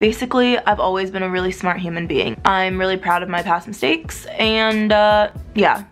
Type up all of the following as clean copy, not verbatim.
Basically, I've always been a really smart human being. I'm really proud of my past mistakes, and yeah.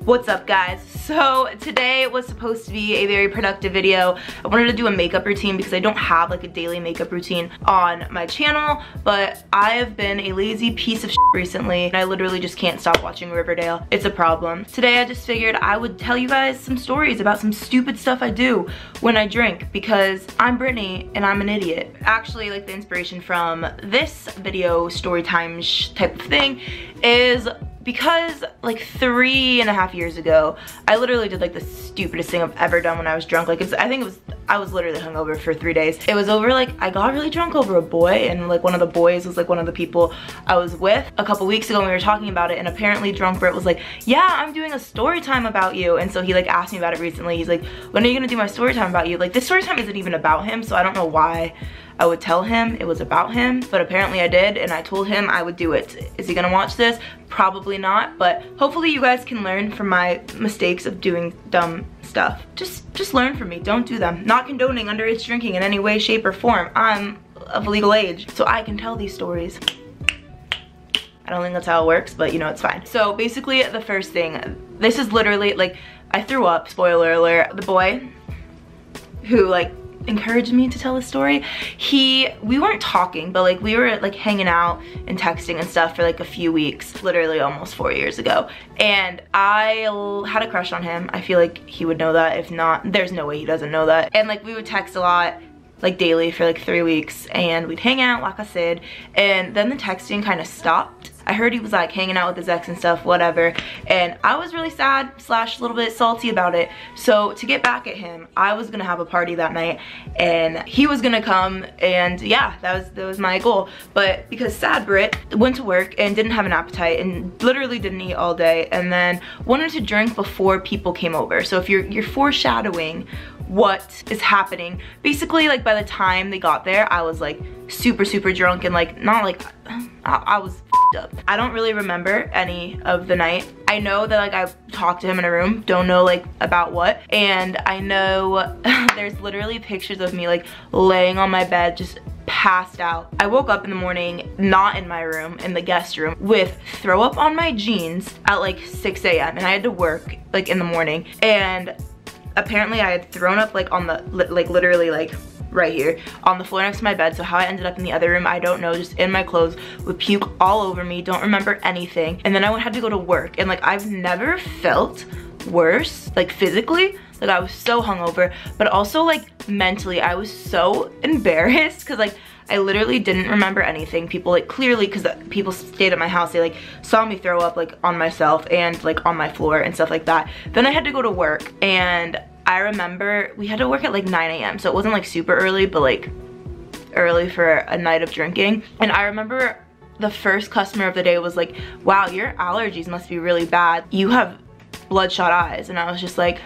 What's up, guys? So today was supposed to be a very productive video. I wanted to do a makeup routine because I don't have like a daily makeup routine on my channel, but I have been a lazy piece of shit recently, and I literally just can't stop watching Riverdale. It's a problem. Today I just figured I would tell you guys some stories about some stupid stuff I do when I drink, because I'm Brittany and I'm an idiot. Actually, like, the inspiration from this video, story time type of thing, is because like 3.5 years ago, I literally did like the stupidest thing I've ever done when I was drunk. Like, I was literally hungover for 3 days. It was over, like, I got really drunk over a boy, and like one of the boys was like one of the people I was with a couple weeks ago, and we were talking about it, and apparently drunk Britt was like, yeah, I'm doing a story time about you. And so he like asked me about it recently. He's like, when are you gonna do my story time about you? Like, this story time isn't even about him, so I don't know why I would tell him it was about him, but apparently I did, and I told him I would do it. Is he gonna watch this? Probably not, but hopefully you guys can learn from my mistakes of doing dumb stuff. Just learn from me, don't do them. Not condoning underage drinking in any way, shape, or form. I'm of legal age, so I can tell these stories. I don't think that's how it works, but you know, it's fine. So basically, the first thing, this is literally, like, I threw up, spoiler alert. The boy who like encouraged me to tell a story, we weren't talking, but like we were like hanging out and texting and stuff for like a few weeks, literally almost 4 years ago, and I had a crush on him. I feel like he would know that. If not, there's no way he doesn't know that. And like we would text a lot, like daily, for like 3 weeks, and we'd hang out, like I said, and then the texting kind of stopped. I heard he was like hanging out with his ex and stuff, whatever, and I was really sad / a little bit salty about it. So to get back at him, I was gonna have a party that night, and he was gonna come, and yeah, that was my goal. But because sad Brit went to work and didn't have an appetite and literally didn't eat all day, and then wanted to drink before people came over. So if you're foreshadowing what is happening, basically, like, by the time they got there, I was like super drunk, and like not like I was up. I don't really remember any of the night. I know that like I talked to him in a room, don't know like about what, and I know there's literally pictures of me like laying on my bed just passed out. I woke up in the morning, not in my room, in the guest room, with throw up on my jeans at like 6 a.m. and I had to work like in the morning, and apparently I had thrown up like on the like literally like right here on the floor next to my bed. So how I ended up in the other room, I don't know, just in my clothes with puke all over me, don't remember anything. And then I had to go to work, and like I've never felt worse, like physically. Like, I was so hungover, but also like mentally I was so embarrassed, because like I literally didn't remember anything. People like clearly, because people stayed at my house, they like saw me throw up like on myself and like on my floor and stuff like that. Then I had to go to work, and I remember we had to work at like 9 a.m. so it wasn't like super early, but like early for a night of drinking. And I remember the first customer of the day was like, wow, your allergies must be really bad. You have bloodshot eyes. And I was just like,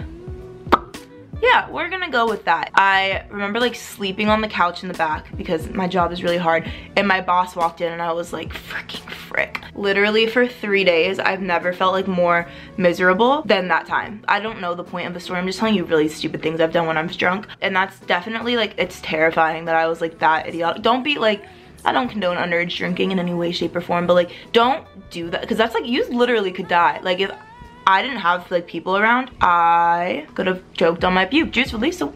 yeah, we're gonna go with that. I remember like sleeping on the couch in the back because my job is really hard, and my boss walked in, and I was like, freaking frick. Literally for 3 days, I've never felt like more miserable than that time. I don't know the point of the story. I'm just telling you really stupid things I've done when I'm drunk, and that's definitely like, it's terrifying that I was like that idiotic. Don't be like, I don't condone underage drinking in any way, shape, or form, but like, don't do that, because that's like, you literally could die. Like, if I didn't have like people around, I could have choked on my puke juice release. So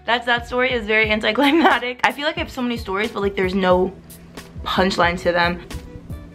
that story is very anticlimactic. I feel like I have so many stories, but like there's no punchline to them.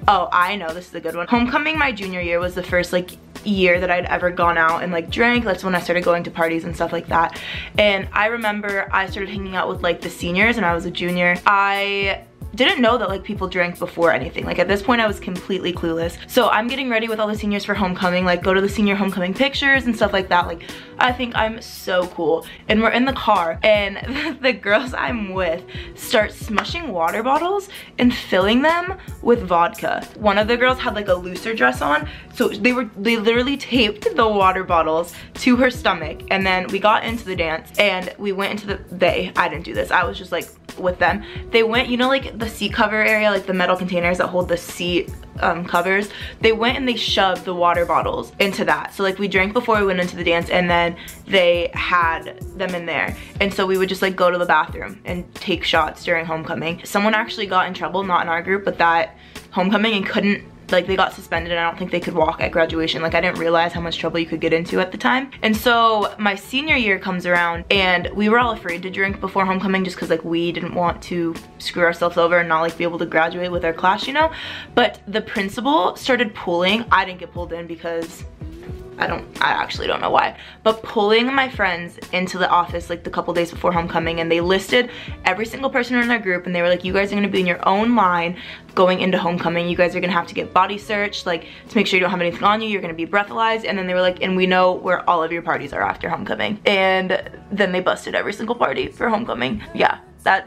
Oh, I know, this is a good one. Homecoming my junior year was the first like year that I'd ever gone out and like drank. That's when I started going to parties and stuff like that. And I remember I started hanging out with like the seniors, and I was a junior. I didn't know that like people drank before anything. Like, at this point I was completely clueless. So I'm getting ready with all the seniors for homecoming, like go to the senior homecoming pictures and stuff like that. Like, I think I'm so cool. And we're in the car, and the girls I'm with start smushing water bottles and filling them with vodka. One of the girls had like a looser dress on, so they literally taped the water bottles to her stomach. And then we got into the dance, and we went into I didn't do this. I was just like with them. They went, you know, like the seat cover area, like the metal containers that hold the seat covers, they went and they shoved the water bottles into that. So like we drank before we went into the dance, and then they had them in there. And so we would just like go to the bathroom and take shots during homecoming. Someone actually got in trouble, not in our group, but that homecoming, and couldn't, like they got suspended, and I don't think they could walk at graduation. Like I didn't realize how much trouble you could get into at the time. And so my senior year comes around, and we were all afraid to drink before homecoming just because like we didn't want to screw ourselves over and not like be able to graduate with our class, you know. But the principal started pulling, I didn't get pulled in because I actually don't know why, but pulling my friends into the office like the couple days before homecoming, and they listed every single person in their group, and they were like, you guys are gonna be in your own line going into homecoming. You guys are gonna have to get body searched, like to make sure you don't have anything on you. You're gonna be breathalyzed. And then they were like, and we know where all of your parties are after homecoming. And then they busted every single party for homecoming. Yeah, that,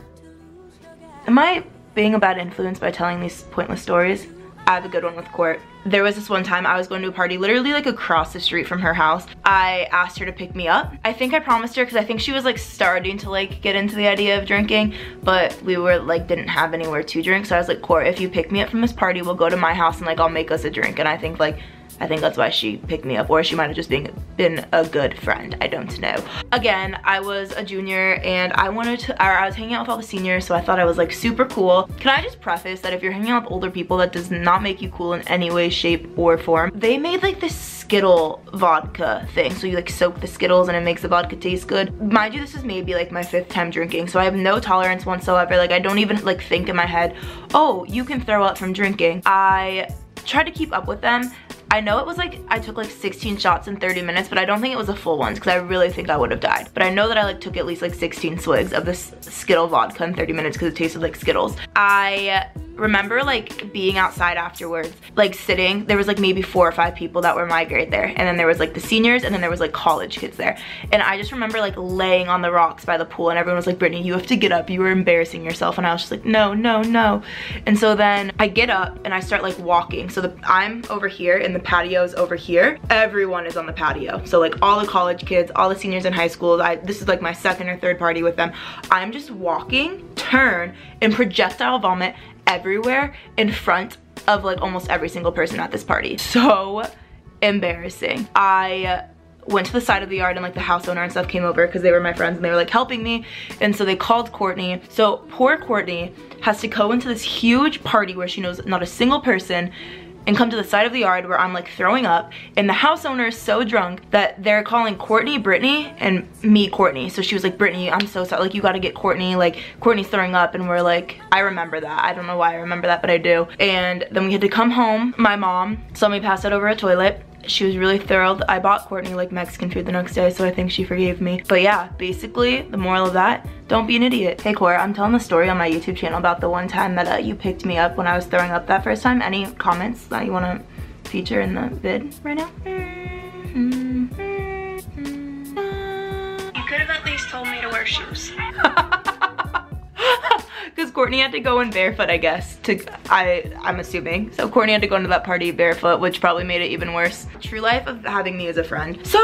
am I being a bad influence by telling these pointless stories? I have a good one with Court. There was this one time I was going to a party literally like across the street from her house. I asked her to pick me up. I think I promised her because I think she was like starting to like get into the idea of drinking, but we were like didn't have anywhere to drink. So I was like, Court, if you pick me up from this party, we'll go to my house and like I'll make us a drink. And I think that's why she picked me up, or she might have just been a good friend. I don't know. Again, I was a junior and I was hanging out with all the seniors, so I thought I was like super cool. Can I just preface that if you're hanging out with older people, that does not make you cool in any way, shape, or form. They made like this Skittle vodka thing, so you like soak the Skittles and it makes the vodka taste good. Mind you, this is maybe like my 5th time drinking, so I have no tolerance whatsoever. Like I don't even like think in my head, oh, you can throw up from drinking. I tried to keep up with them. I know it was like, I took like 16 shots in 30 minutes, but I don't think it was the full ones because I really think I would have died. But I know that I like took at least like 16 swigs of this Skittle vodka in 30 minutes because it tasted like Skittles. I remember like being outside afterwards, like sitting, there was like maybe 4 or 5 people that were my grade there. And then there was like the seniors, and then there was like college kids there. And I just remember like laying on the rocks by the pool, and everyone was like, Brittany, you have to get up. You were embarrassing yourself. And I was just like, no, no, no. And so then I get up and I start like walking. So I'm over here and the patio's over here. Everyone is on the patio. So like all the college kids, all the seniors in high school. This is like my 2nd or 3rd party with them. I'm just walking, turn, and projectile vomit everywhere in front of like almost every single person at this party. So embarrassing. I went to the side of the yard, and like the house owner and stuff came over because they were my friends and they were like helping me. And so they called Courtney. So poor Courtney has to go into this huge party where she knows not a single person and come to the side of the yard where I'm like throwing up, and the house owner is so drunk that they're calling Courtney Brittany and me Courtney. So she was like, Brittany, I'm so sorry, like you gotta get Courtney, like Courtney's throwing up. And we're like, I remember that. I don't know why I remember that, but I do. And then we had to come home. My mom saw me pass out over a toilet. She was really thrilled. I bought Courtney like Mexican food the next day, so I think she forgave me. But yeah, basically the moral of that, don't be an idiot. Hey Cora, I'm telling the story on my YouTube channel about the one time that you picked me up when I was throwing up that first time. Any comments that you want to feature in the vid right now? You could have at least told me to wear shoes. Because Courtney had to go in barefoot, I guess, I'm assuming. So Courtney had to go into that party barefoot, which probably made it even worse. True life of having me as a friend. So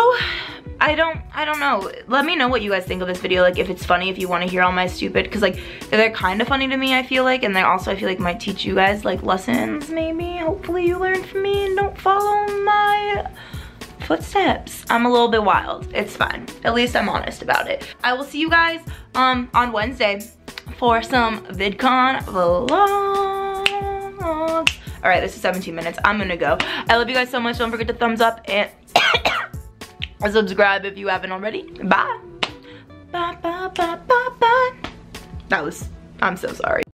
I don't know. Let me know what you guys think of this video. Like if it's funny, if you want to hear all my stupid, because like they're kind of funny to me, I feel like, and they also I feel like might teach you guys like lessons maybe. Hopefully you learn from me and don't follow my footsteps. I'm a little bit wild. It's fine. At least I'm honest about it. I will see you guys on Wednesday for some VidCon vlogs. All right, this is 17 minutes. I'm gonna go. I love you guys so much. Don't forget to thumbs up and subscribe if you haven't already. Bye. Bye, bye, bye, bye, bye. I'm so sorry.